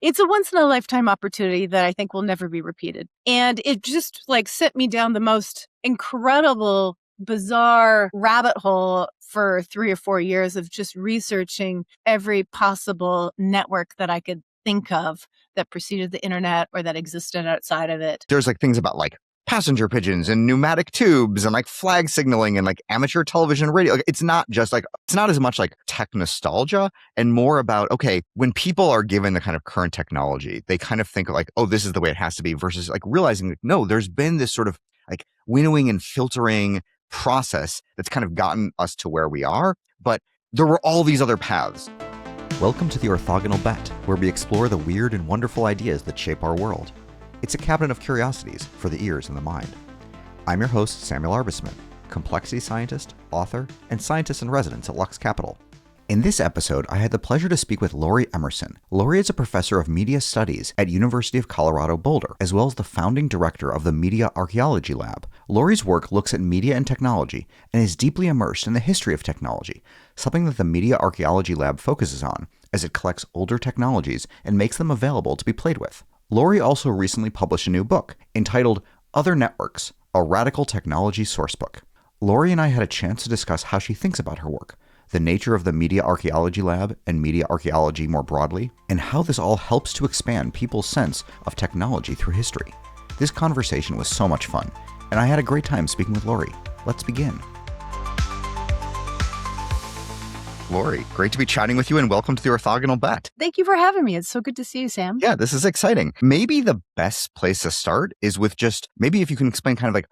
it's a once in a lifetime opportunity that I think will never be repeated. And it just sent me down the most incredible, bizarre rabbit hole for 3 or 4 years of just researching every possible network that I could think of that preceded the internet or that existed outside of it. There's things about passenger pigeons and pneumatic tubes and flag signaling and amateur television radio. It's not just it's not as much tech nostalgia and more about, okay, when people are given the kind of current technology, they kind of think oh, this is the way it has to be versus realizing no, there's been this sort of winnowing and filtering process that's kind of gotten us to where we are. But there were all these other paths. Welcome to the Orthogonal Bet, where we explore the weird and wonderful ideas that shape our world. It's a cabinet of curiosities for the ears and the mind. I'm your host, Samuel Arbesman, complexity scientist, author, and scientist in residence at Lux Capital. In this episode, I had the pleasure to speak with Lori Emerson. Lori is a professor of media studies at University of Colorado Boulder, as well as the founding director of the Media Archaeology Lab. Lori's work looks at media and technology and is deeply immersed in the history of technology, something that the Media Archaeology Lab focuses on as it collects older technologies and makes them available to be played with. Lori also recently published a new book entitled Other Networks, a Radical Technology Sourcebook. Lori and I had a chance to discuss how she thinks about her work, the nature of the Media Archaeology Lab and media archaeology more broadly, and how this all helps to expand people's sense of technology through history. This conversation was so much fun, and I had a great time speaking with Lori. Let's begin. Lori, great to be chatting with you and welcome to the Orthogonal Bet. Thank you for having me. It's so good to see you, Sam. Yeah, this is exciting. Maybe the best place to start is with just maybe if you can explain kind of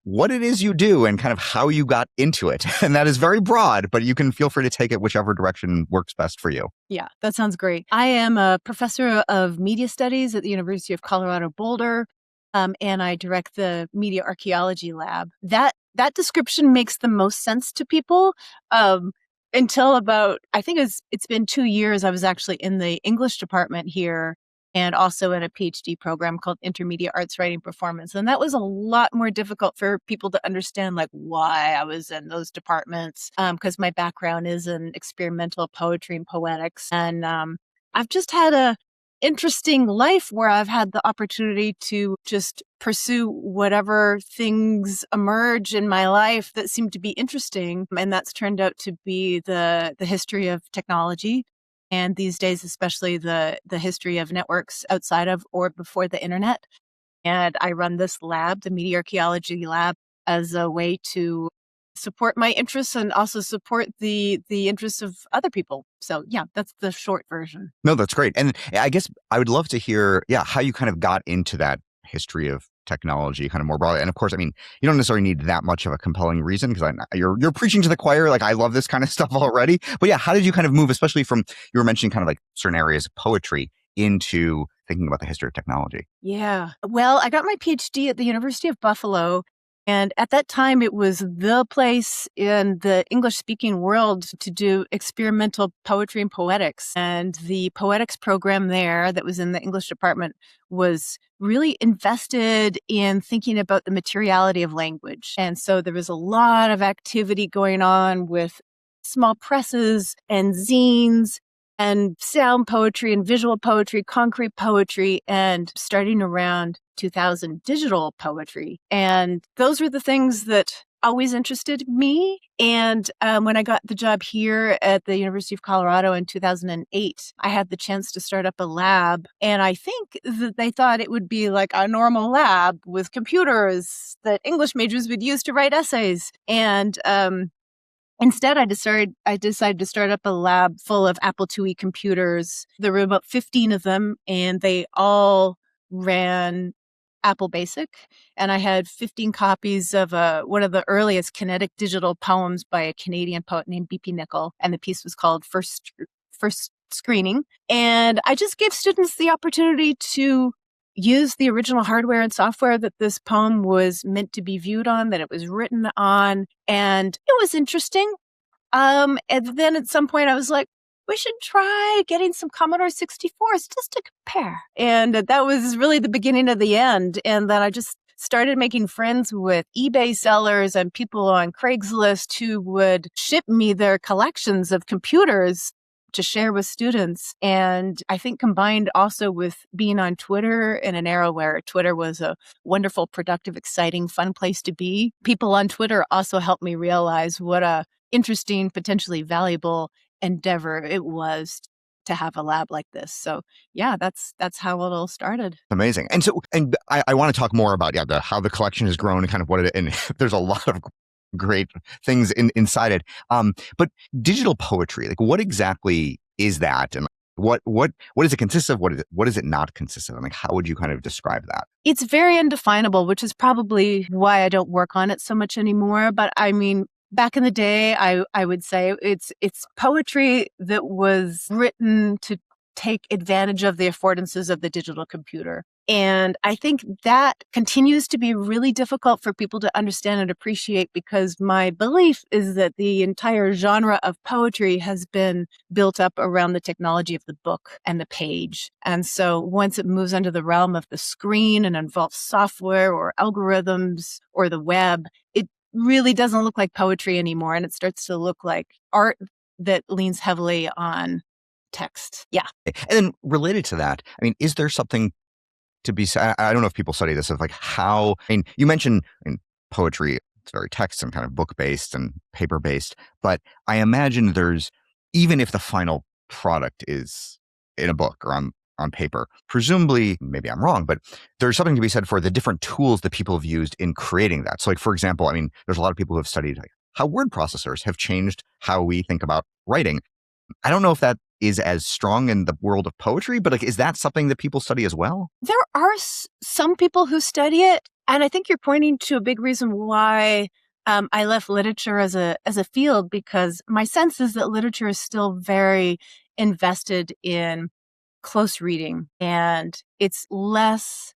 what it is you do and kind of how you got into it. And that is very broad, but you can feel free to take it whichever direction works best for you. Yeah, that sounds great. I am a professor of media studies at the University of Colorado Boulder, and I direct the Media Archaeology Lab. That description makes the most sense to people. Until about, I think it's been 2 years, I was actually in the English department here and also in a PhD program called Intermediate Arts Writing Performance. And that was a lot more difficult for people to understand why I was in those departments, because my background is in experimental poetry and poetics. And I've just had a interesting life where I've had the opportunity to just pursue whatever things emerge in my life that seem to be interesting. And that's turned out to be the history of technology. And these days, especially the history of networks outside of or before the internet. And I run this lab, the Media Archaeology Lab, as a way to support my interests and also support the interests of other people. So yeah, that's the short version. No, that's great. And I guess I would love to hear, how you kind of got into that history of technology kind of more broadly. And of course, I mean, you don't necessarily need that much of a compelling reason because you're preaching to the choir. I love this kind of stuff already. But yeah, how did you kind of move, especially from, you were mentioning kind of certain areas of poetry into thinking about the history of technology? Yeah. Well, I got my PhD at the University of Buffalo. And at that time, it was the place in the English-speaking world to do experimental poetry and poetics. And the poetics program there that was in the English department was really invested in thinking about the materiality of language. And so there was a lot of activity going on with small presses and zines and sound poetry and visual poetry, concrete poetry, and starting around 2000, digital poetry. And those were the things that always interested me. And when I got the job here at the University of Colorado in 2008, I had the chance to start up a lab. And I think that they thought it would be like a normal lab with computers that English majors would use to write essays. And instead, I decided to start up a lab full of Apple IIe computers. There were about 15 of them, and they all ran Apple Basic. And I had 15 copies of one of the earliest kinetic digital poems by a Canadian poet named B.P. Nicol. And the piece was called First Screening. And I just gave students the opportunity to use the original hardware and software that this poem was meant to be viewed on, that it was written on. And it was interesting. And then at some point I was like, we should try getting some Commodore 64s just to compare. And that was really the beginning of the end. And then I just started making friends with eBay sellers and people on Craigslist who would ship me their collections of computers to share with students. And I think combined also with being on Twitter in an era where Twitter was a wonderful, productive, exciting, fun place to be, people on Twitter also helped me realize what a interesting, potentially valuable endeavor it was to have a lab like this. So yeah, that's how it all started. Amazing. And so, and I want to talk more about how the collection has grown and kind of what it, and there's a lot of great things inside it. But digital poetry, like what exactly is that, and what does it consist of? What does it not consist of? And like, how would you kind of describe that? It's very undefinable, which is probably why I don't work on it so much anymore. But I mean, back in the day, I would say it's poetry that was written to take advantage of the affordances of the digital computer. And I think that continues to be really difficult for people to understand and appreciate, because my belief is that the entire genre of poetry has been built up around the technology of the book and the page. And so once it moves into the realm of the screen and involves software or algorithms or the web, it really doesn't look like poetry anymore. And it starts to look like art that leans heavily on text. Yeah. And then related to that, I mean, is there something to be said? I don't know if people study this, of like how, I mean, you mentioned in poetry, it's very text and kind of book based and paper based, but I imagine there's, even if the final product is in a book or on paper, presumably, maybe I'm wrong, but there's something to be said for the different tools that people have used in creating that. So like, for example, I mean, there's a lot of people who have studied like how word processors have changed how we think about writing. I don't know if that is as strong in the world of poetry, but like, is that something that people study as well? There are some people who study it. And I think you're pointing to a big reason why I left literature as a field, because my sense is that literature is still very invested in close reading, and it's less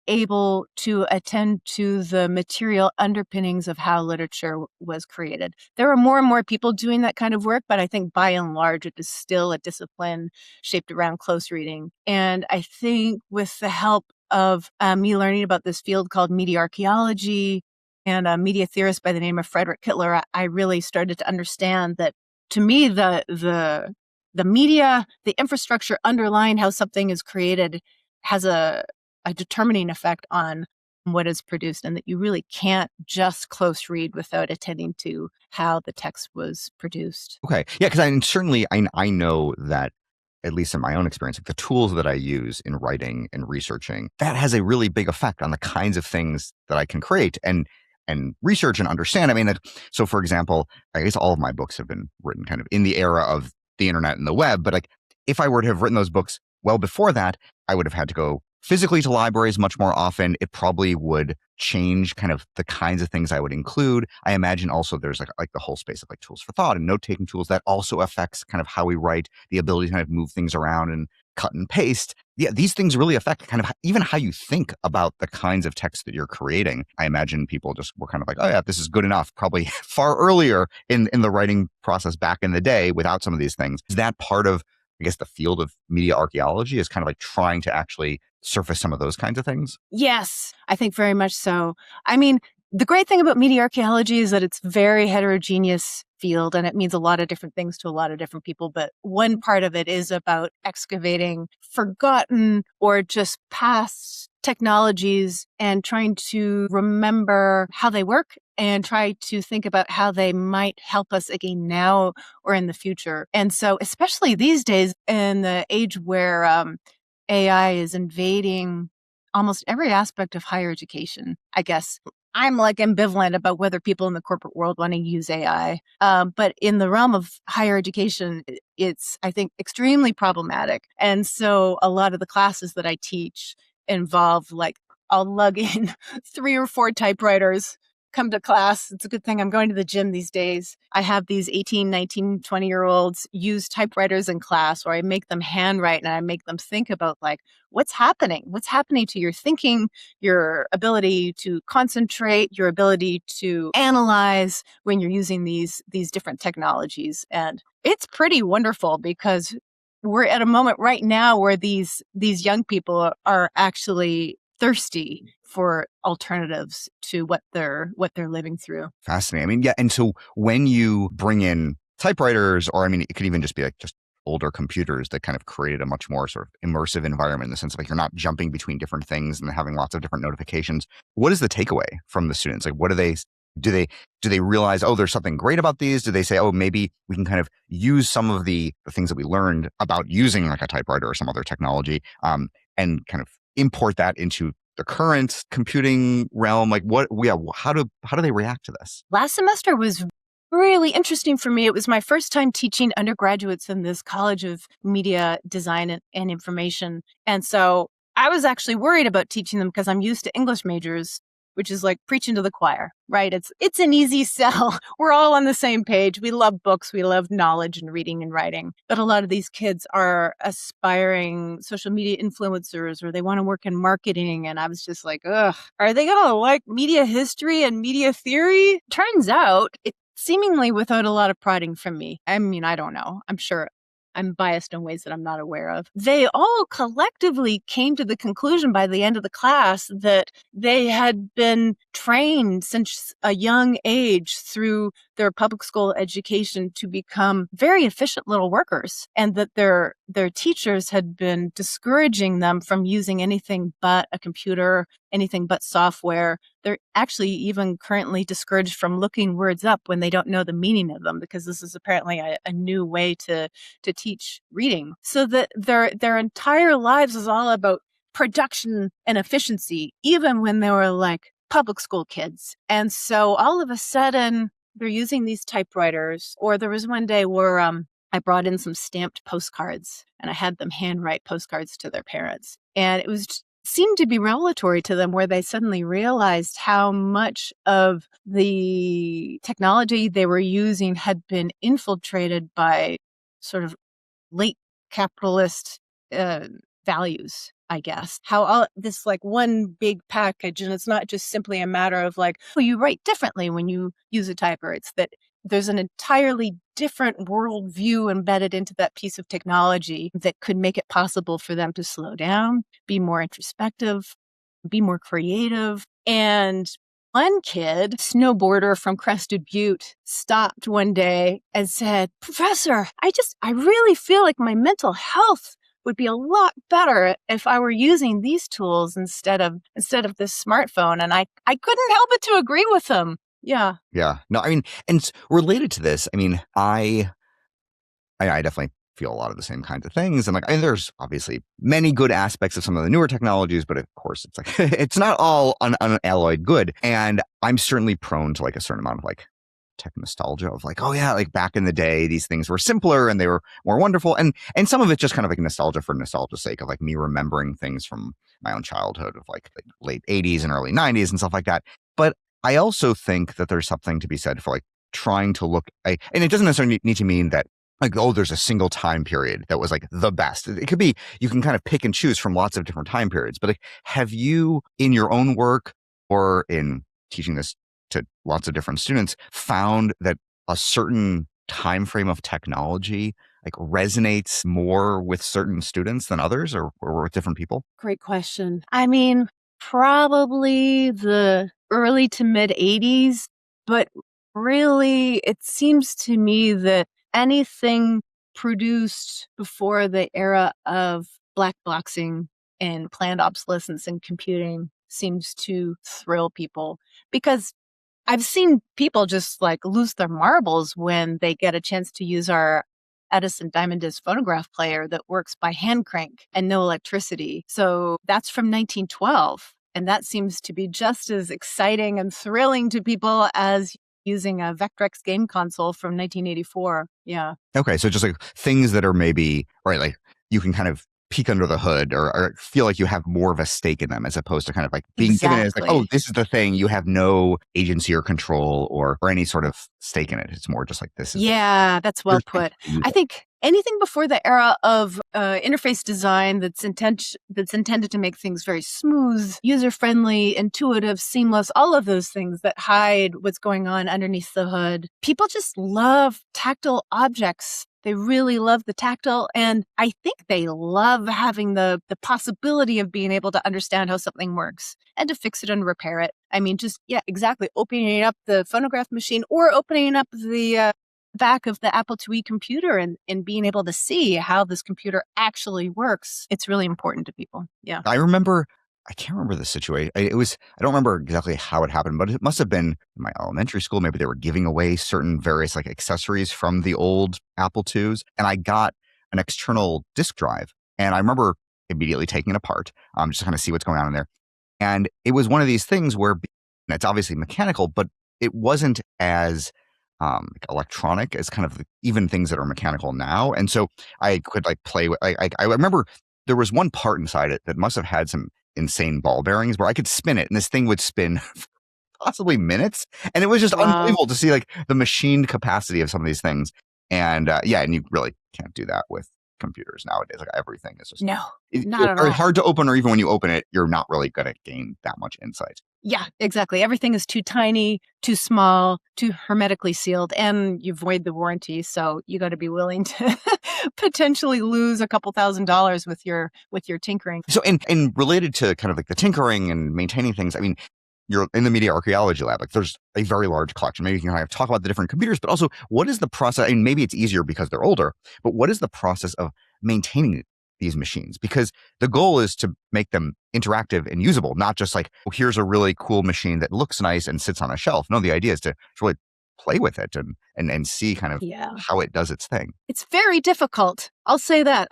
able to attend to the material underpinnings of how literature was created. There are more and more people doing that kind of work, but I think by and large, it is still a discipline shaped around close reading. And I think with the help of me learning about this field called media archaeology and a media theorist by the name of Frederick Kittler, I really started to understand that, to me, the media, the infrastructure underlying how something is created has a determining effect on what is produced, and that you really can't just close read without attending to how the text was produced. Okay. Yeah, because I know that, at least in my own experience, like the tools that I use in writing and researching, that has a really big effect on the kinds of things that I can create and research and understand. I mean, so for example, I guess all of my books have been written kind of in the era of the internet and the web, but like if I were to have written those books well before that, I would have had to go physically to libraries much more often. It probably would change kind of the kinds of things I would include. I imagine also there's like the whole space of like tools for thought and note-taking tools that also affects kind of how we write, the ability to kind of move things around and cut and paste. Yeah, these things really affect kind of even how you think about the kinds of text that you're creating. I imagine people just were kind of like, oh yeah, this is good enough, probably far earlier in the writing process back in the day without some of these things. Is that part of, I guess, the field of media archaeology, is kind of like trying to actually surface some of those kinds of things? Yes, I think very much so. I mean, the great thing about media archaeology is that it's very heterogeneous field, and it means a lot of different things to a lot of different people. But one part of it is about excavating forgotten or just past technologies and trying to remember how they work and try to think about how they might help us again now or in the future. And so, especially these days, in the age where AI is invading almost every aspect of higher education, I guess I'm like ambivalent about whether people in the corporate world want to use AI. But in the realm of higher education, it's, I think, extremely problematic. And so a lot of the classes that I teach involve, like, I'll lug in 3 or 4 typewriters, come to class. It's a good thing I'm going to the gym these days. I have these 18, 19, 20-year-olds use typewriters in class, or I make them handwrite and I make them think about, like, what's happening? What's happening to your thinking, your ability to concentrate, your ability to analyze when you're using these different technologies. And it's pretty wonderful, because we're at a moment right now where these young people are actually thirsty for alternatives to what they're living through. Fascinating. I mean, yeah. And so when you bring in typewriters, or I mean, it could even just be like just older computers that kind of created a much more sort of immersive environment in the sense of like you're not jumping between different things and having lots of different notifications. What is the takeaway from the students? Like, what do they realize, oh, there's something great about these? Do they say, oh, maybe we can kind of use some of the things that we learned about using like a typewriter or some other technology and kind of import that into the current computing realm? Like how do they react to this? Last semester was really interesting for me. It was my first time teaching undergraduates in this College of Media Design and Information. And so I was actually worried about teaching them because I'm used to English majors, which is like preaching to the choir, right? It's an easy sell. We're all on the same page. We love books. We love knowledge and reading and writing. But a lot of these kids are aspiring social media influencers, or they want to work in marketing. And I was just like, ugh, are they going to like media history and media theory? Turns out, it seemingly without a lot of prodding from me. I mean, I don't know. I'm sure I'm biased in ways that I'm not aware of. They all collectively came to the conclusion by the end of the class that they had been trained since a young age through their public school education to become very efficient little workers, and that their teachers had been discouraging them from using anything but a computer, anything but software. They're actually even currently discouraged from looking words up when they don't know the meaning of them, because this is apparently a new way to teach reading. So that their entire lives is all about production and efficiency, even when they were like public school kids. And so all of a sudden, they're using these typewriters. Or there was one day where I brought in some stamped postcards and I had them handwrite postcards to their parents. And it seemed to be revelatory to them, where they suddenly realized how much of the technology they were using had been infiltrated by sort of late capitalist values, I guess. How all this like one big package, and it's not just simply a matter of like, oh, you write differently when you use a typer. It's that there's an entirely different worldview embedded into that piece of technology that could make it possible for them to slow down, be more introspective, be more creative. And one kid, snowboarder from Crested Butte, stopped one day and said, "Professor, I really feel like my mental health would be a lot better if I were using these tools instead of this smartphone." And I couldn't help but to agree with him. Yeah. Yeah. No, I mean, and related to this, I mean, I definitely feel a lot of the same kinds of things. And like, I mean, there's obviously many good aspects of some of the newer technologies, but of course it's like, it's not all unalloyed good. And I'm certainly prone to like a certain amount of like tech nostalgia of like, oh yeah, like back in the day, these things were simpler and they were more wonderful. And some of it's just kind of like nostalgia for nostalgia's sake of like me remembering things from my own childhood of like the late 80s and early 90s and stuff like that. But I also think that there's something to be said for like trying to look, and it doesn't necessarily need to mean that like, oh, there's a single time period that was like the best. It could be, you can kind of pick and choose from lots of different time periods. But like, have you in your own work or in teaching this to lots of different students found that a certain time frame of technology like resonates more with certain students than others, or with different people? Great question. I mean, probably the early to mid 80s, but really it seems to me that anything produced before the era of black boxing and planned obsolescence in computing seems to thrill people, because I've seen people just like lose their marbles when they get a chance to use our Edison Diamond Disc phonograph player that works by hand crank and no electricity. So that's from 1912. And that seems to be just as exciting and thrilling to people as using a Vectrex game console from 1984. Yeah. Okay. So just like things that are maybe, right, like you can kind of peek under the hood or feel like you have more of a stake in them, as opposed to kind of like being given it as like, oh, this is the thing. You have no agency or control or any sort of stake in it. It's more just like this is. Yeah, that's well put. I think anything before the era of interface design that's intended to make things very smooth, user-friendly, intuitive, seamless, all of those things that hide what's going on underneath the hood. People just love tactile objects. They really love the tactile, and I think they love having the possibility of being able to understand how something works and to fix it and repair it. I mean, just, yeah, exactly. Opening up the phonograph machine or opening up the back of the Apple IIe computer and being able to see how this computer actually works, it's really important to people. Yeah. I can't remember the situation. I don't remember exactly how it happened, but it must have been in my elementary school. Maybe they were giving away certain various like accessories from the old Apple IIs. And I got an external disk drive. And I remember immediately taking it apart, just to kind of see what's going on in there. And it was one of these things where it's obviously mechanical, but it wasn't as like electronic as kind of even things that are mechanical now. And so I could like play with, I remember there was one part inside it that must have had some insane ball bearings where I could spin it and this thing would spin for possibly minutes. And it was just unbelievable to see like the machined capacity of some of these things. And and you really can't do that with computers nowadays. Like everything is just not at very all. hard to open, or even when you open it, you're not really going to gain that much insight. Yeah, exactly. Everything is too tiny, too small, too hermetically sealed, and you void the warranty. So you got to be willing to potentially lose a couple $1,000s with your tinkering. So, and related to kind of like the tinkering and maintaining things, I mean, you're in the Media Archaeology Lab. Like, there's a very large collection. Maybe you can kind of talk about the different computers, but also what is the process? And maybe it's easier because they're older, but what is the process of maintaining these machines? Because the goal is to make them interactive and usable, not just like, well, here's a really cool machine that looks nice and sits on a shelf. No, the idea is to really play with it and see kind of how it does its thing. It's very difficult. I'll say that.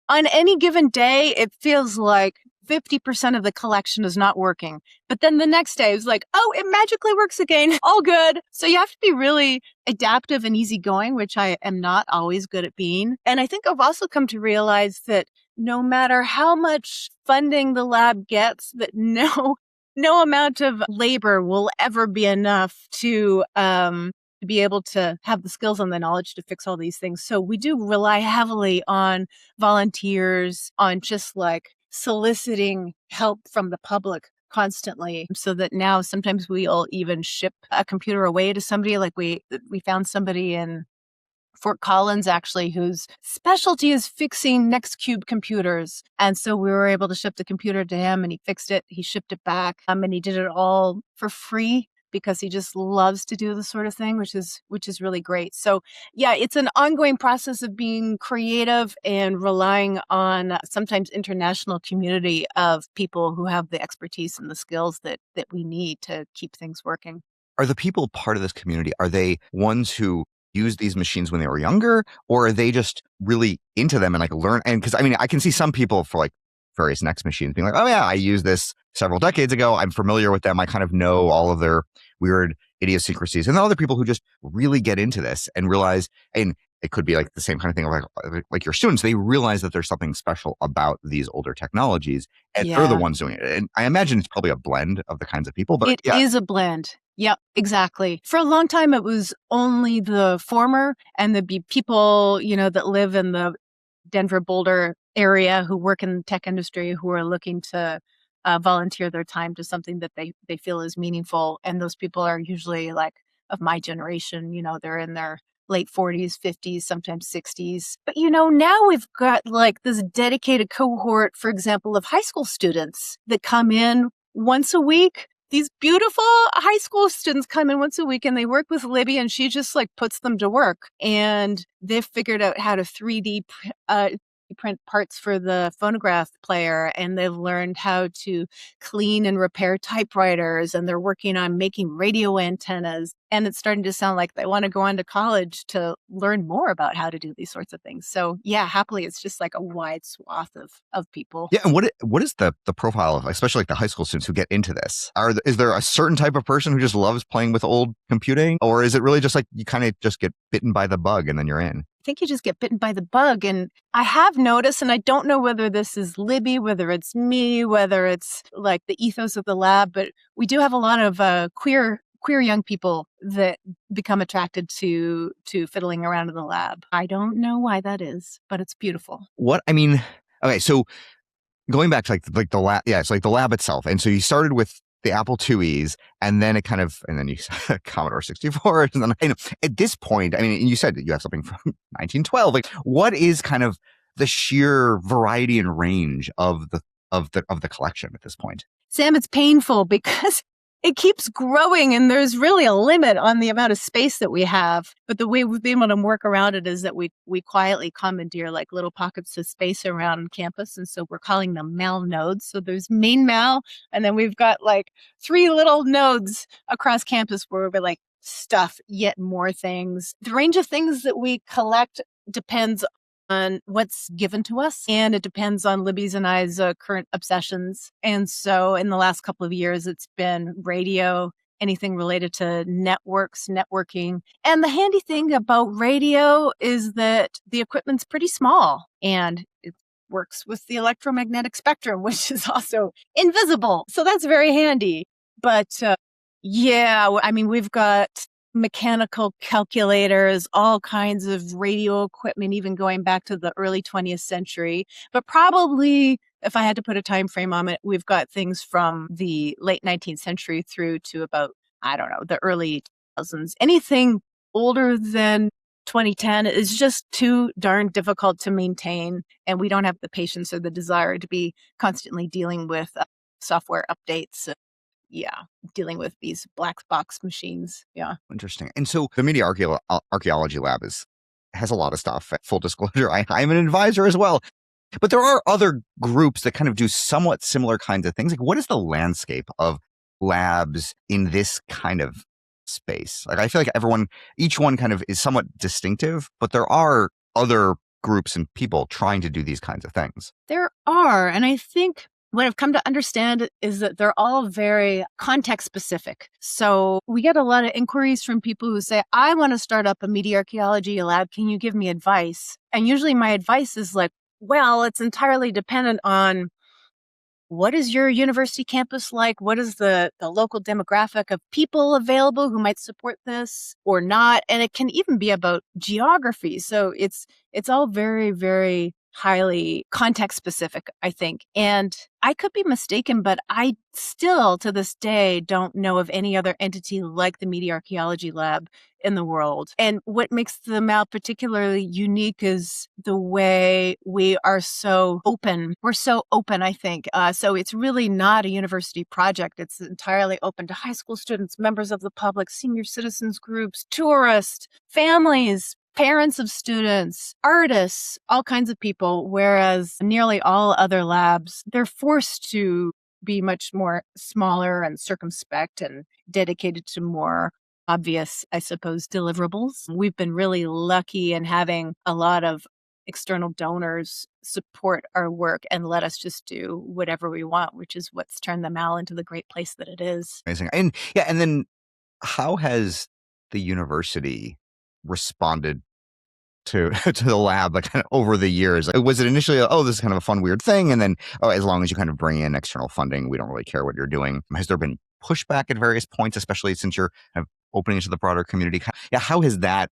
On any given day, it feels like 50% of the collection is not working. But then the next day, it's like, oh, it magically works again. All good. So you have to be really adaptive and easygoing, which I am not always good at being. And I think I've also come to realize that no matter how much funding the lab gets, that no amount of labor will ever be enough to be able to have the skills and the knowledge to fix all these things. So we do rely heavily on volunteers, on just like soliciting help from the public constantly, so that now sometimes we'll even ship a computer away to somebody. Like we found somebody in Fort Collins, actually, whose specialty is fixing Nextcube computers. And so we were able to ship the computer to him and he fixed it. He shipped it back and he did it all for free because he just loves to do this sort of thing, which is really great. So yeah, it's an ongoing process of being creative and relying on sometimes international community of people who have the expertise and the skills that we need to keep things working. Are the people part of this community, are they ones who use these machines when they were younger, or are they just really into them and like learn? And because I mean, I can see some people for like various Next machines being like, oh yeah, I used this several decades ago. I'm familiar with them. I kind of know all of their weird idiosyncrasies. And then other people who just really get into this and realize, and it could be like the same kind of thing like your students, they realize that there's something special about these older technologies and they're the ones doing it. And I imagine it's probably a blend of the kinds of people, but it is a blend. Yeah, exactly. For a long time, it was only the former, and there'd be people, that live in the Denver, Boulder area who work in the tech industry who are looking to volunteer their time to something that they feel is meaningful. And those people are usually like of my generation, they're in their late 40s, 50s, sometimes 60s. But, now we've got like this dedicated cohort, for example, of high school students that come in once a week. These beautiful high school students come in once a week and they work with Libby, and she just like puts them to work. And they've figured out how to 3D print parts for the phonograph player, and they've learned how to clean and repair typewriters, and they're working on making radio antennas. And it's starting to sound like they want to go on to college to learn more about how to do these sorts of things. So yeah, happily, it's just like a wide swath of people. Yeah. And what is the profile of, especially like the high school students who get into this? Is there a certain type of person who just loves playing with old computing? Or is it really just like you kind of just get bitten by the bug and then you're in? I think you just get bitten by the bug. And I have noticed, and I don't know whether this is Libby, whether it's me, whether it's like the ethos of the lab, but we do have a lot of queer young people that become attracted to fiddling around in the lab. I don't know why that is, but it's beautiful. Okay, so going back to like the lab, it's like the lab itself. And so you started with the Apple IIes, and then and then you said Commodore 64. And then at this point, you said that you have something from 1912. Like, what is kind of the sheer variety and range of the collection at this point? Sam, it's painful because it keeps growing, and there's really a limit on the amount of space that we have. But the way we've been able to work around it is that we quietly commandeer like little pockets of space around campus. And so we're calling them mal nodes. So there's main mal, and then we've got like 3 little nodes across campus where we like stuff yet more things. The range of things that we collect depends on what's given to us, and it depends on Libby's and I's current obsessions. And so in the last couple of years, it's been radio, anything related to networks, networking. And the handy thing about radio is that the equipment's pretty small and it works with the electromagnetic spectrum, which is also invisible. So that's very handy. But yeah, I mean, we've got mechanical calculators, all kinds of radio equipment, even going back to the early 20th century. But probably, if I had to put a time frame on it, we've got things from the late 19th century through to about, I don't know, the early 2000s. Anything older than 2010 is just too darn difficult to maintain. And we don't have the patience or the desire to be constantly dealing with software updates. Yeah, dealing with these black box machines. Yeah. Interesting. And so the Media Archaeology Lab has a lot of stuff. Full disclosure, I'm an advisor as well. But there are other groups that kind of do somewhat similar kinds of things. Like, what is the landscape of labs in this kind of space? Like, I feel like each one kind of is somewhat distinctive, but there are other groups and people trying to do these kinds of things. There are. And I think what I've come to understand is that they're all very context specific. So we get a lot of inquiries from people who say, I want to start up a media archaeology lab. Can you give me advice? And usually my advice is like, well, it's entirely dependent on what is your university campus like? What is the local demographic of people available who might support this or not? And it can even be about geography. So it's all very, very highly context specific, I think. And I could be mistaken, but I still to this day don't know of any other entity like the Media Archaeology Lab in the world. And what makes the MAL particularly unique is the way we are so open. We're so open, I think. So it's really not a university project. It's entirely open to high school students, members of the public, senior citizens groups, tourists, families, parents of students, artists, all kinds of people, whereas nearly all other labs, they're forced to be much more smaller and circumspect and dedicated to more obvious, I suppose, deliverables. We've been really lucky in having a lot of external donors support our work and let us just do whatever we want, which is what's turned the MAL into the great place that it is. Amazing. And yeah, and then how has the university responded to the lab like kind of over the years? Was it initially, this is kind of a fun, weird thing, and then, as long as you kind of bring in external funding, we don't really care what you're doing? Has there been pushback at various points, especially since you're kind of opening to the broader community? Yeah, how has that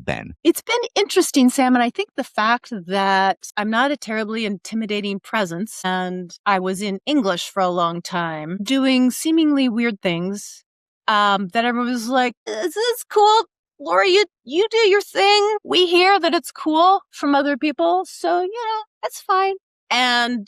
been? It's been interesting, Sam, and I think the fact that I'm not a terribly intimidating presence, and I was in English for a long time, doing seemingly weird things, that everyone was like, "Is this cool? Lori, you do your thing. We hear that it's cool from other people, so, that's fine." And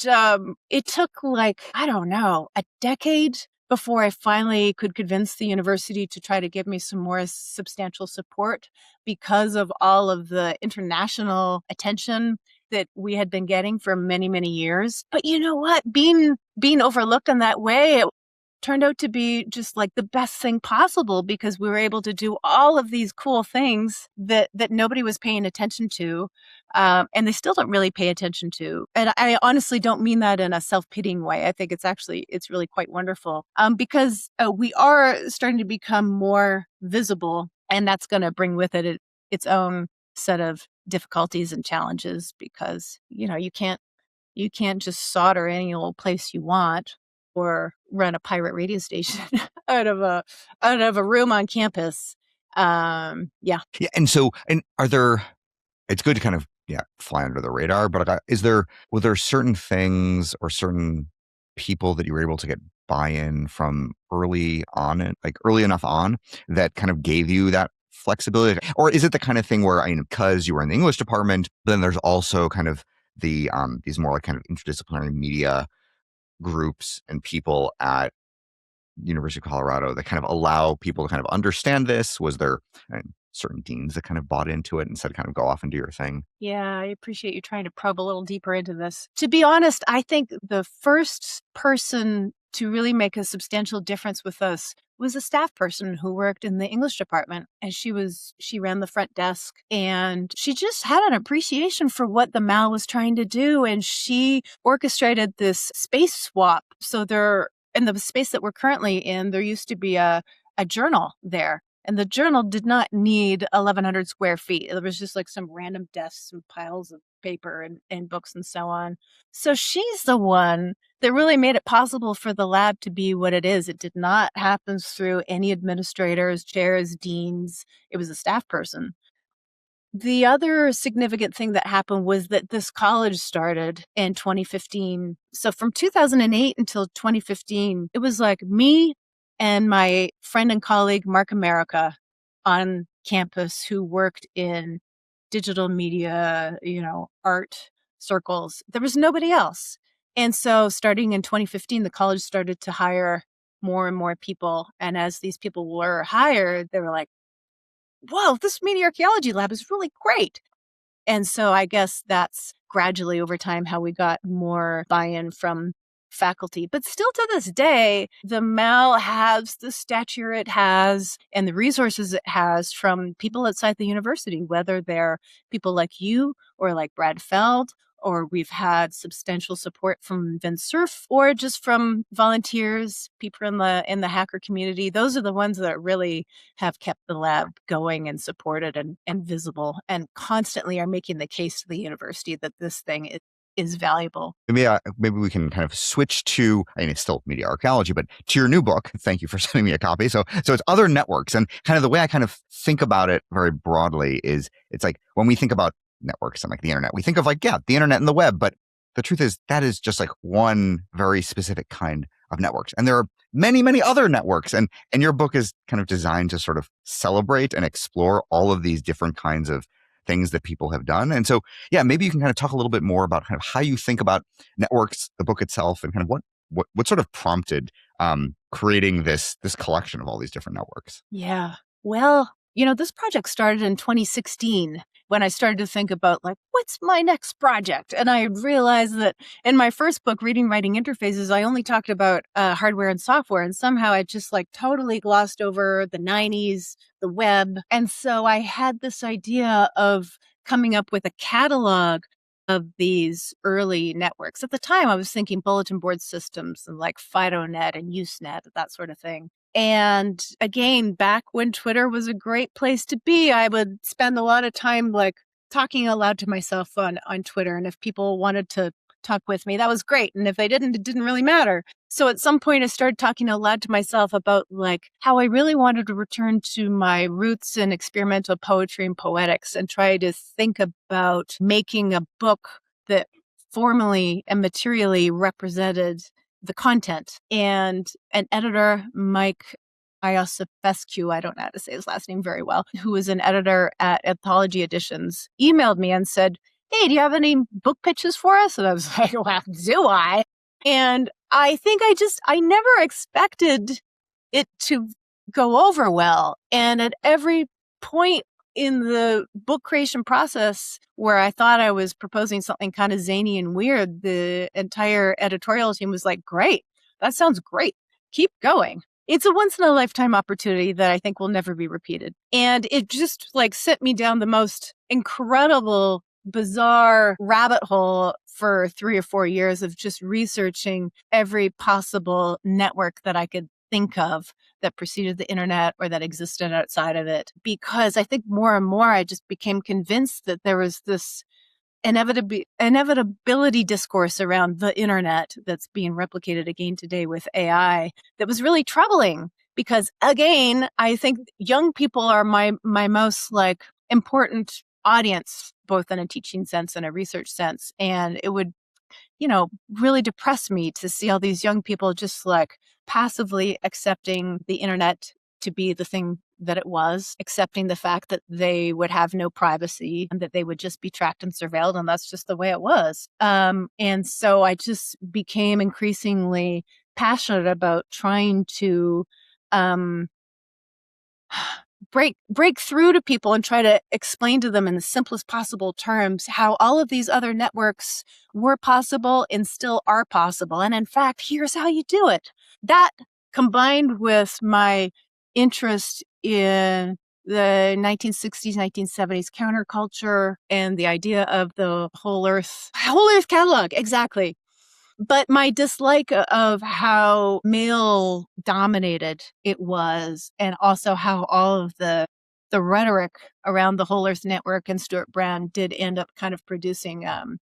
it took I don't know, a decade before I finally could convince the university to try to give me some more substantial support because of all of the international attention that we had been getting for many, many years. But you know what? Being overlooked in that way, it turned out to be just the best thing possible because we were able to do all of these cool things that nobody was paying attention to. And they still don't really pay attention to. And I honestly don't mean that in a self-pitying way. I think it's really quite wonderful because we are starting to become more visible, and that's going to bring with it its own set of difficulties and challenges because, you can't just solder any old place you want or run a pirate radio station out of a room on campus. Yeah. And so, it's good to kind of, fly under the radar, but were there certain things or certain people that you were able to get buy-in from early enough on that kind of gave you that flexibility? Or is it the kind of thing where, because you were in the English department, then there's also kind of the, these more kind of interdisciplinary media groups and people at University of Colorado that kind of allow people to kind of understand this? Was there certain deans that kind of bought into it and said, kind of go off and do your thing? Yeah, I appreciate you trying to probe a little deeper into this. To be honest, I think the first person to really make a substantial difference with us was a staff person who worked in the English department. And she ran the front desk, and she just had an appreciation for what the MAL was trying to do. And she orchestrated this space swap. So in the space that we're currently in, there used to be a journal there. And the journal did not need 1,100 square feet. There was just like some random desks and piles of paper and books and so on. So she's the one that really made it possible for the lab to be what it is. It did not happen through any administrators, chairs, deans. It was a staff person. The other significant thing that happened was that this college started in 2015. So from 2008 until 2015, it was like me and my friend and colleague, Mark America, on campus who worked in digital media, art circles. There was nobody else. And so starting in 2015, the college started to hire more and more people. And as these people were hired, they were like, whoa, this Media Archaeology Lab is really great. And so I guess that's gradually over time how we got more buy-in from faculty. But still to this day, the MAL has the stature it has and the resources it has from people outside the university, whether they're people like you or like Brad Feld, or we've had substantial support from Vince Cerf, or just from volunteers, people in the hacker community. Those are the ones that really have kept the lab going and supported and visible, and constantly are making the case to the university that this thing is valuable. Maybe we can kind of switch to, I mean, it's still media archaeology, but to your new book. Thank you for sending me a copy. So it's other networks, and kind of the way I kind of think about it very broadly is it's like when we think about networks and like the internet, we think of like, yeah, the internet and the web, but the truth is that is just like one very specific kind of networks. And there are many, many other networks. And your book is kind of designed to sort of celebrate and explore all of these different kinds of things that people have done. And so, yeah, maybe you can kind of talk a little bit more about kind of how you think about networks, the book itself, and kind of what sort of prompted creating this collection of all these different networks. Yeah. Well, this project started in 2016 when I started to think about like, what's my next project? And I realized that in my first book, Reading, Writing Interfaces, I only talked about hardware and software. And somehow I just like totally glossed over the 90s, the web. And so I had this idea of coming up with a catalog of these early networks. At the time, I was thinking bulletin board systems and like FidoNet and Usenet, that sort of thing. And again, back when Twitter was a great place to be, I would spend a lot of time like talking aloud to myself on Twitter. And if people wanted to talk with me, that was great. And if they didn't, it didn't really matter. So at some point I started talking aloud to myself about like how I really wanted to return to my roots in experimental poetry and poetics and try to think about making a book that formally and materially represented the content. And an editor, Mike Iosifescu, I don't know how to say his last name very well, who was an editor at Anthology Editions, emailed me and said, hey, do you have any book pitches for us? And I was like, well, do I? And I think I never expected it to go over well. And at every point in the book creation process where I thought I was proposing something kind of zany and weird, the entire editorial team was like, great, that sounds great. Keep going. It's a once in a lifetime opportunity that I think will never be repeated. And it just like sent me down the most incredible, bizarre rabbit hole for 3 or 4 years of just researching every possible network that I could think of that preceded the internet or that existed outside of it. Because I think more and more I just became convinced that there was this inevitability discourse around the internet that's being replicated again today with AI that was really troubling. Because again, I think young people are my most like important audience, both in a teaching sense and a research sense. And it would, really depress me to see all these young people just like passively accepting the internet to be the thing that it was, accepting the fact that they would have no privacy and that they would just be tracked and surveilled. And that's just the way it was. And so I just became increasingly passionate about trying to um, break through to people and try to explain to them in the simplest possible terms how all of these other networks were possible and still are possible. And in fact, here's how you do it. That combined with my interest in the 1960s, 1970s counterculture and the idea of the whole Earth catalog. Exactly. But my dislike of how male dominated it was, and also how all of the rhetoric around the Whole Earth Network and Stuart Brand did end up kind of producing kind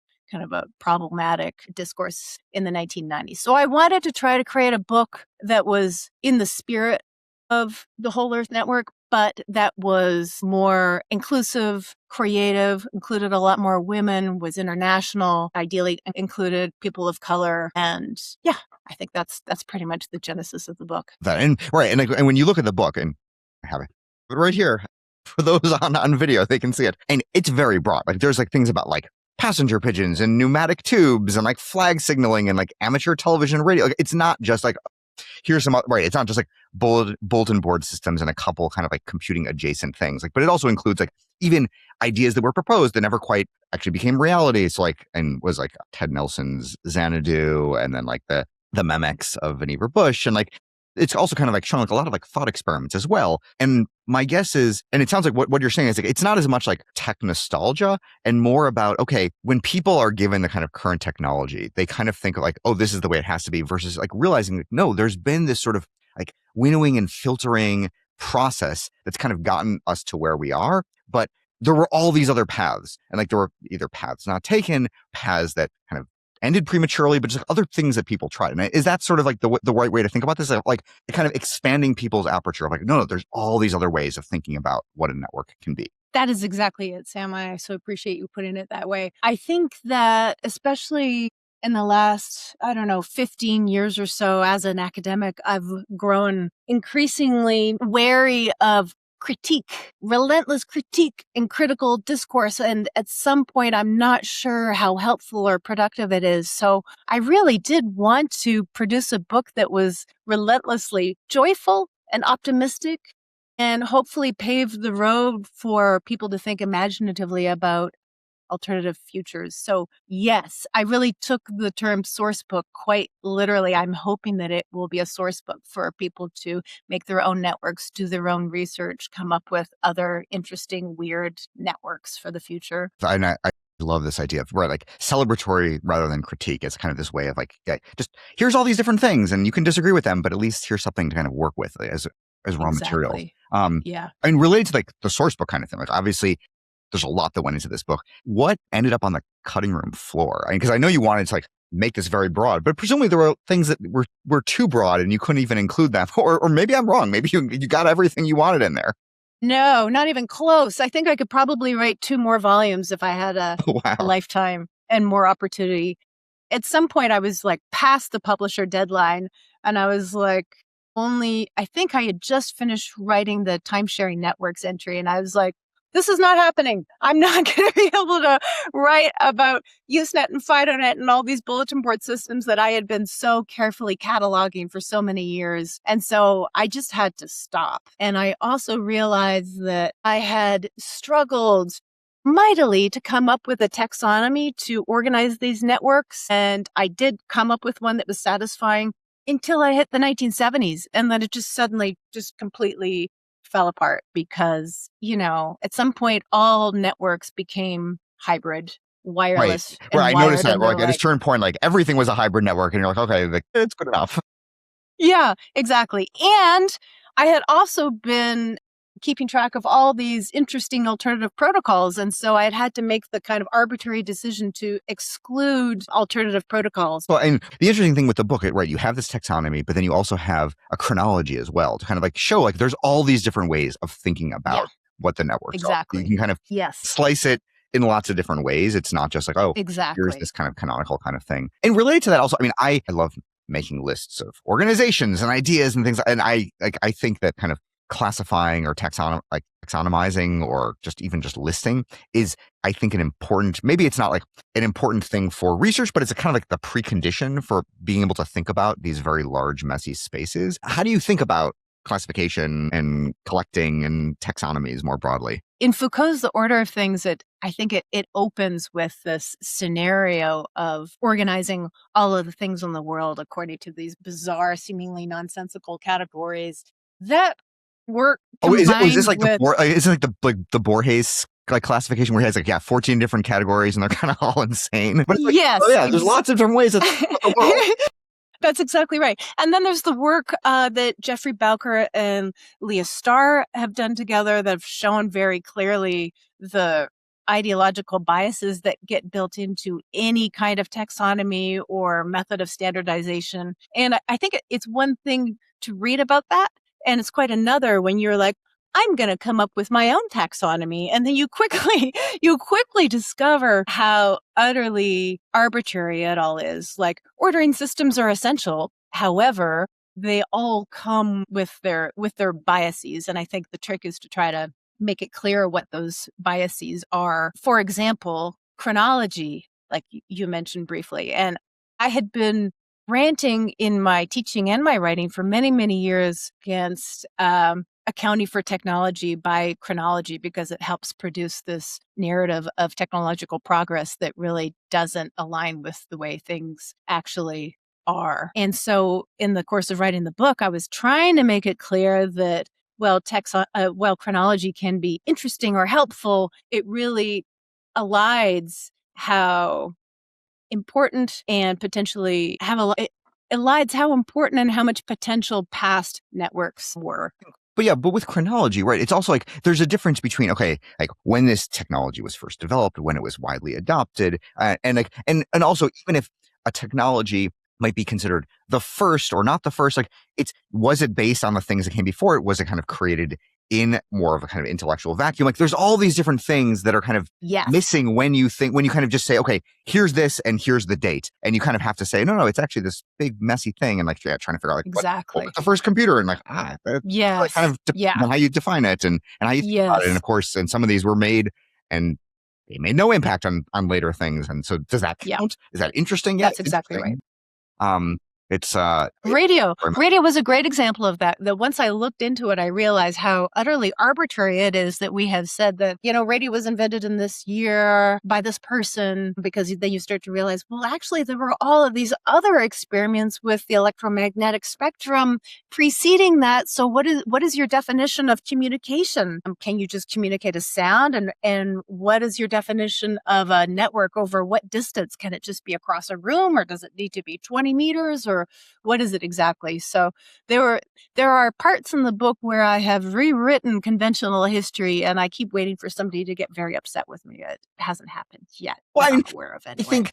of a problematic discourse in the 1990s. So I wanted to try to create a book that was in the spirit of the Whole Earth Network, but that was more inclusive, creative, included a lot more women, was international, ideally included people of color. And yeah, I think that's pretty much the genesis of the book. And when you look at the book, and I have it right here for those on video, they can see it. And it's very broad. Like there's like things about like passenger pigeons and pneumatic tubes and like flag signaling and like amateur television radio. Like, it's not just like, here's some, right. It's not just like bulletin board systems and a couple kind of like computing adjacent things. Like, but it also includes like even ideas that were proposed that never quite actually became reality. So like, and was like Ted Nelson's Xanadu, and then like the memex of Vannevar Bush. And like, it's also kind of like showing like a lot of like thought experiments as well. And my guess is, and it sounds like what you're saying is like, it's not as much like tech nostalgia and more about, okay, when people are given the kind of current technology, they kind of think like, oh, this is the way it has to be, versus like realizing that no, there's been this sort of like winnowing and filtering process that's kind of gotten us to where we are. But there were all these other paths, and like there were either paths not taken, paths that kind of ended prematurely, but just like other things that people tried. And is that sort of like the right way to think about this? Like kind of expanding people's aperture of like, no, there's all these other ways of thinking about what a network can be. That is exactly it, Sam. I so appreciate you putting it that way. I think that especially in the last, 15 years or so as an academic, I've grown increasingly wary of critique, relentless critique and critical discourse. And at some point, I'm not sure how helpful or productive it is. So I really did want to produce a book that was relentlessly joyful and optimistic, and hopefully pave the road for people to think imaginatively about alternative futures. So yes, I really took the term source book quite literally. I'm hoping that it will be a source book for people to make their own networks, do their own research, come up with other interesting, weird networks for the future. And I love this idea of like celebratory rather than critique. It's kind of this way of like, yeah, just here's all these different things and you can disagree with them, but at least here's something to kind of work with as raw materials. Yeah. And related to like the source book kind of thing, like obviously there's a lot that went into this book. What ended up on the cutting room floor? Because I know you wanted to like make this very broad, but presumably there were things that were too broad and you couldn't even include them. Or maybe I'm wrong. Maybe you got everything you wanted in there. No, not even close. I think I could probably write 2 more volumes if I had a lifetime and more opportunity. At some point I was like past the publisher deadline, and I was like, I think I had just finished writing the time-sharing networks entry, and I was like, this is not happening. I'm not going to be able to write about Usenet and FidoNet and all these bulletin board systems that I had been so carefully cataloging for so many years. And so I just had to stop. And I also realized that I had struggled mightily to come up with a taxonomy to organize these networks. And I did come up with one that was satisfying until I hit the 1970s. And then it just suddenly just completely fell apart because, at some point, all networks became hybrid, wireless. Right. I noticed that like at a certain point, like everything was a hybrid network and you're like, okay, it's good enough. Yeah, exactly. And I had also been keeping track of all these interesting alternative protocols. And so I had to make the kind of arbitrary decision to exclude alternative protocols. Well, and the interesting thing with the book, right, you have this taxonomy, but then you also have a chronology as well to kind of like show like there's all these different ways of thinking about what the networks are. You can kind of slice it in lots of different ways. It's not just like, here's this kind of canonical kind of thing. And related to that also, I love making lists of organizations and ideas and things. And I think that kind of classifying or taxonomizing or just listing is, I think, an important, maybe it's not like an important thing for research, but it's a kind of like the precondition for being able to think about these very large, messy spaces. How do you think about classification and collecting and taxonomies more broadly? In Foucault's The Order of Things, I think it opens with this scenario of organizing all of the things in the world according to these bizarre, seemingly nonsensical categories. That work Is combined this like with is it like the Borges like classification where he has like 14 different categories and they're kind of all insane? But it's like, yes, oh yeah, there's lots of different ways to think about the world. That's exactly right. And then there's the work that Jeffrey Bowker and Leah Starr have done together that have shown very clearly the ideological biases that get built into any kind of taxonomy or method of standardization. And I think it's one thing to read about that, and it's quite another when you're like, I'm going to come up with my own taxonomy. And then you quickly discover how utterly arbitrary it all is. Like, ordering systems are essential. However, they all come with their biases. And I think the trick is to try to make it clear what those biases are. For example, chronology, like you mentioned briefly. And I had been ranting in my teaching and my writing for many, many years against accounting for technology by chronology, because it helps produce this narrative of technological progress that really doesn't align with the way things actually are. And so in the course of writing the book, I was trying to make it clear that while chronology can be interesting or helpful, it really elides how important and potentially it elides how important and how much potential past networks were. But with chronology, right, it's also like there's a difference between, okay, like when this technology was first developed, when it was widely adopted, and also even if a technology might be considered the first or not the first, like was it based on the things that came before it? Was it kind of created in more of a kind of intellectual vacuum? Like there's all these different things that are kind of missing when you kind of just say, okay, here's this and here's the date. And you kind of have to say, no, it's actually this big messy thing. And like, trying to figure out like, exactly what was the first computer? And like, like kind of on how you define it and how you think about it. And of course, and some of these were made and they made no impact on later things. And so does that count? Is that interesting? That's exactly right. It's radio was a great example of that. That once I looked into it, I realized how utterly arbitrary it is that we have said that, radio was invented in this year by this person, because then you start to realize, well, actually there were all of these other experiments with the electromagnetic spectrum preceding that. So what is your definition of communication? Can you just communicate a sound? And what is your definition of a network over what distance? Can it just be across a room, or does it need to be 20 meters, or what is it exactly? So there are parts in the book where I have rewritten conventional history, and I keep waiting for somebody to get very upset with me. It hasn't happened yet. Well, I'm not aware of it. I think,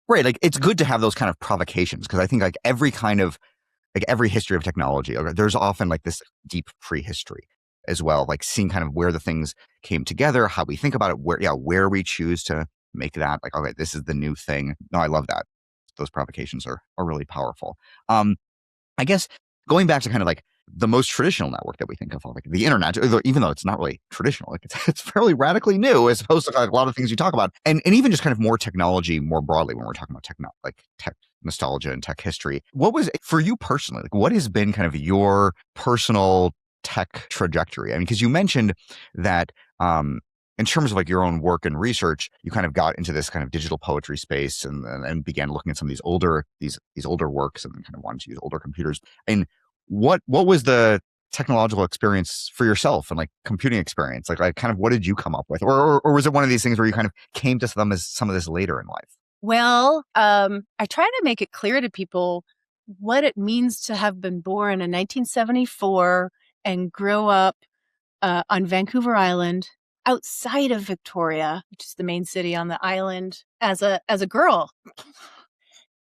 right, like it's good to have those kind of provocations, because I think like every history of technology, there's often like this deep prehistory as well, like seeing kind of where the things came together, how we think about it, where we choose to make that like, okay, this is the new thing. No, I love that. Those provocations are really powerful. I guess going back to kind of like the most traditional network that we think of, like the internet, even though it's not really traditional, like it's fairly radically new as opposed to like a lot of things you talk about, and even just kind of more technology more broadly when we're talking about tech nostalgia and tech history. What was for you personally? Like, what has been kind of your personal tech trajectory? I mean, because you mentioned that in terms of like your own work and research, you kind of got into this kind of digital poetry space and began looking at some of these older works and then kind of wanted to use older computers. And what was the technological experience for yourself and like computing experience? Like kind of what did you come up with? Or was it one of these things where you kind of came to some of this later in life? Well, I try to make it clear to people what it means to have been born in 1974 and grow up on Vancouver Island, outside of Victoria, which is the main city on the island, as a girl.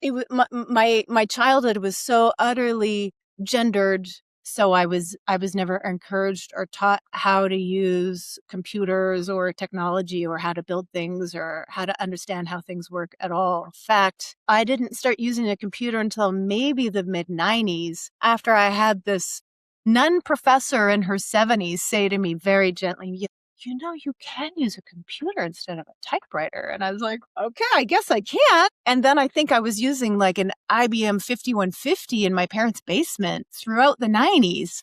It was my childhood was so utterly gendered. So I was never encouraged or taught how to use computers or technology or how to build things or how to understand how things work at all. In fact, I didn't start using a computer until maybe the mid-90s, after I had this nun professor in her 70s say to me very gently, you know, you can use a computer instead of a typewriter. And I was like, okay, I guess I can. And then I think I was using like an IBM 5150 in my parents' basement throughout the 90s,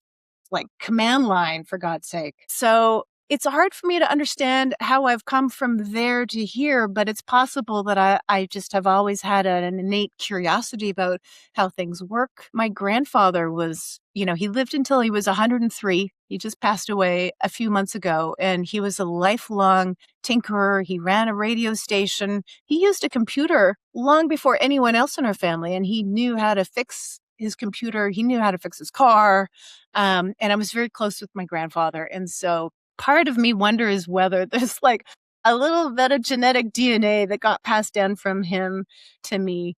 like command line, for God's sake. So it's hard for me to understand how I've come from there to here, but it's possible that I just have always had an innate curiosity about how things work. My grandfather was, he lived until he was 103. He just passed away a few months ago, and he was a lifelong tinkerer. He ran a radio station. He used a computer long before anyone else in our family, and he knew how to fix his computer. He knew how to fix his car. And I was very close with my grandfather. And so part of me wonders whether there's like a little bit of genetic DNA that got passed down from him to me.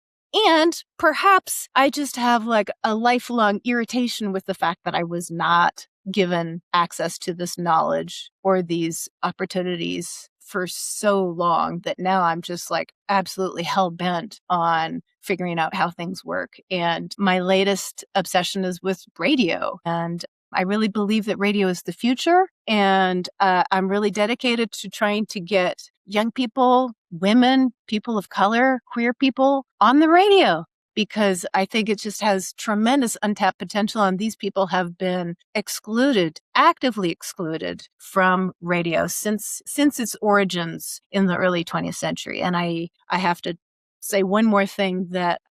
And perhaps I just have like a lifelong irritation with the fact that I was not given access to this knowledge or these opportunities for so long that now I'm just like absolutely hell-bent on figuring out how things work. And my latest obsession is with radio. And I really believe that radio is the future. And I'm really dedicated to trying to get young people, women, people of color, queer people on the radio, because I think it just has tremendous untapped potential. And these people have been excluded, actively excluded from radio since its origins in the early 20th century. And I have to say one more thing, that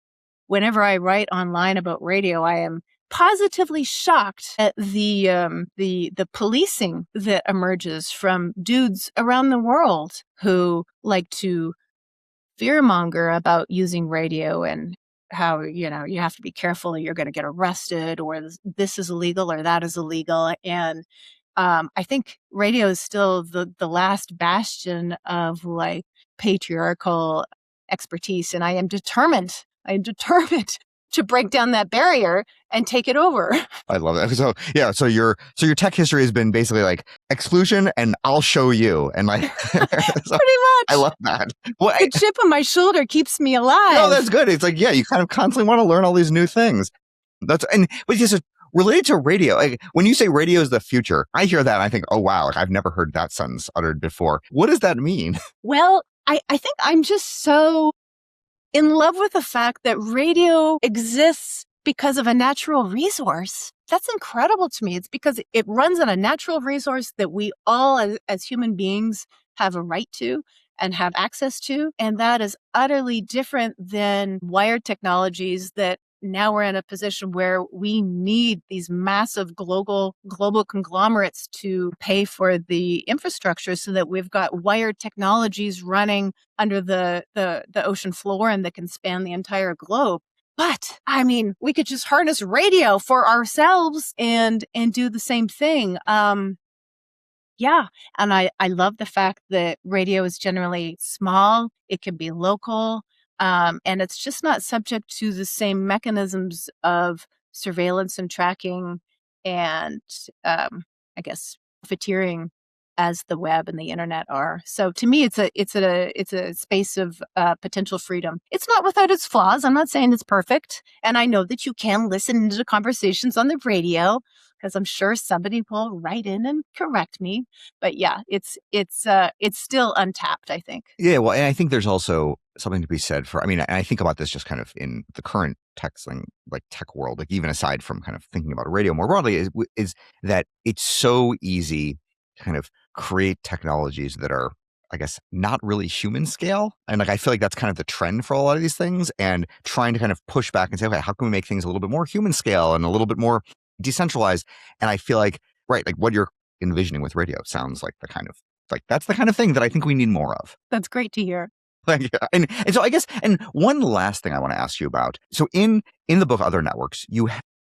whenever I write online about radio, I am positively shocked at the policing that emerges from dudes around the world who like to fearmonger about using radio and how, you have to be careful or you're going to get arrested, or this is illegal or that is illegal. And I think radio is still the last bastion of like patriarchal expertise. And I am determined to break down that barrier and take it over. I love that. So yeah, so your tech history has been basically like exclusion and I'll show you, and like so, pretty much. I love that. Well, the chip on my shoulder keeps me alive. No, that's good. It's like, yeah, you kind of constantly want to learn all these new things. But just related to radio, like when you say radio is the future, I hear that and I think, oh wow, like I've never heard that sentence uttered before. What does that mean? Well, I think I'm just so in love with the fact that radio exists because of a natural resource. That's incredible to me. It's because it runs on a natural resource that we all as human beings have a right to and have access to. And that is utterly different than wired technologies that now we're in a position where we need these massive global conglomerates to pay for the infrastructure, so that we've got wired technologies running under the ocean floor and that can span the entire globe. But I mean, we could just harness radio for ourselves and do the same thing. Yeah. And I love the fact that radio is generally small. It can be local. And it's just not subject to the same mechanisms of surveillance and tracking and, I guess, profiteering as the web and the internet are. So to me, it's a space of potential freedom. It's not without its flaws. I'm not saying it's perfect. And I know that you can listen to conversations on the radio, because I'm sure somebody will write in and correct me. But yeah, it's still untapped, I think. Yeah, well, and I think there's also something to be said for, I mean, I think about this just kind of in the current tech world, like even aside from kind of thinking about radio more broadly, is that it's so easy to kind of create technologies that are, I guess, not really human scale. And like, I feel like that's kind of the trend for a lot of these things, and trying to kind of push back and say, okay, how can we make things a little bit more human scale and a little bit more decentralized? And I feel like, right, like what you're envisioning with radio sounds like the kind of, like, that's the kind of thing that I think we need more of. That's great to hear. And so I guess, and one last thing I want to ask you about. So in the book, Other Networks, you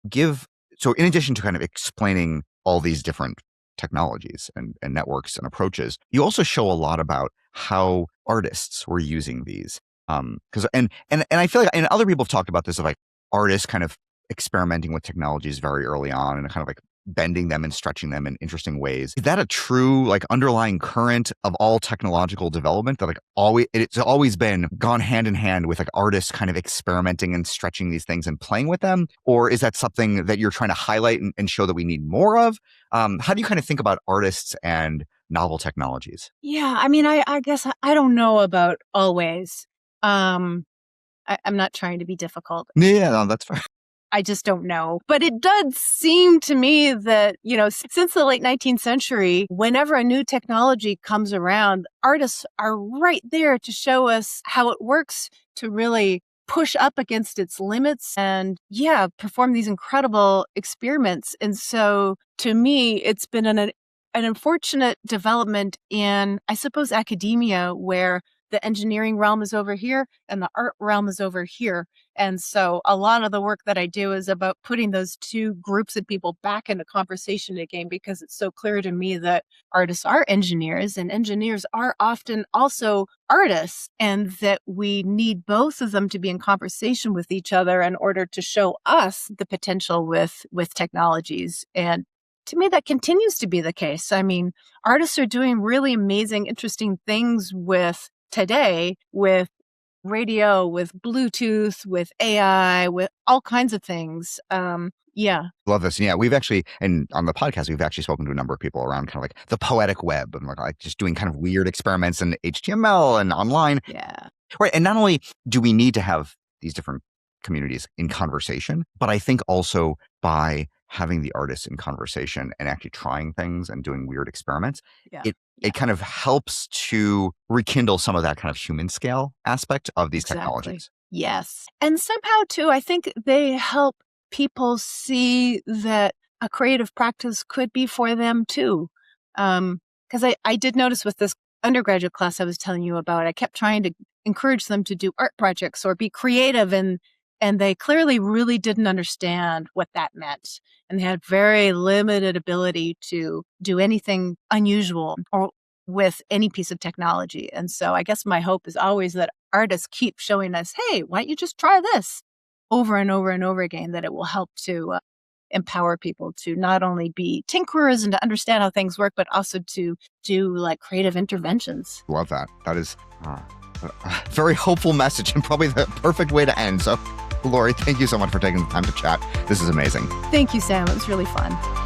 give, so in addition to kind of explaining all these different technologies and networks and approaches, you also show a lot about how artists were using these. Because and I feel like, and other people have talked about this, of like artists kind of experimenting with technologies very early on and kind of like bending them and stretching them in interesting ways. Is that a true like underlying current of all technological development that like it's always been gone hand in hand with like artists kind of experimenting and stretching these things and playing with them? Or is that something that you're trying to highlight and show that we need more of? How do you kind of think about artists and novel technologies? Yeah, I mean, I guess I don't know about always. I'm not trying to be difficult. Yeah, no, that's fair. I just don't know. But it does seem to me that, since the late 19th century, whenever a new technology comes around, artists are right there to show us how it works, to really push up against its limits and, perform these incredible experiments. And so to me, it's been an unfortunate development in, I suppose, academia, where the engineering realm is over here and the art realm is over here. And so a lot of the work that I do is about putting those two groups of people back into conversation again, because it's so clear to me that artists are engineers and engineers are often also artists, and that we need both of them to be in conversation with each other in order to show us the potential with technologies. And to me, that continues to be the case. I mean, artists are doing really amazing, interesting things today with radio, with Bluetooth, with AI, with all kinds of things. Love this. Yeah, we've actually, and on the podcast, we've actually spoken to a number of people around kind of like the poetic web and like just doing kind of weird experiments in HTML and online. Yeah. Right. And not only do we need to have these different communities in conversation, but I think also by having the artists in conversation and actually trying things and doing weird experiments, it kind of helps to rekindle some of that kind of human scale aspect of these technologies. Yes. And somehow too, I think they help people see that a creative practice could be for them too. Because I did notice with this undergraduate class I was telling you about, I kept trying to encourage them to do art projects or be creative, and they clearly really didn't understand what that meant. And they had very limited ability to do anything unusual or with any piece of technology. And so I guess my hope is always that artists keep showing us, hey, why don't you just try this over and over and over again, that it will help to empower people to not only be tinkerers and to understand how things work, but also to do like creative interventions. Love that. That is a very hopeful message and probably the perfect way to end. So Lori, thank you so much for taking the time to chat. This is amazing. Thank you, Sam. It was really fun.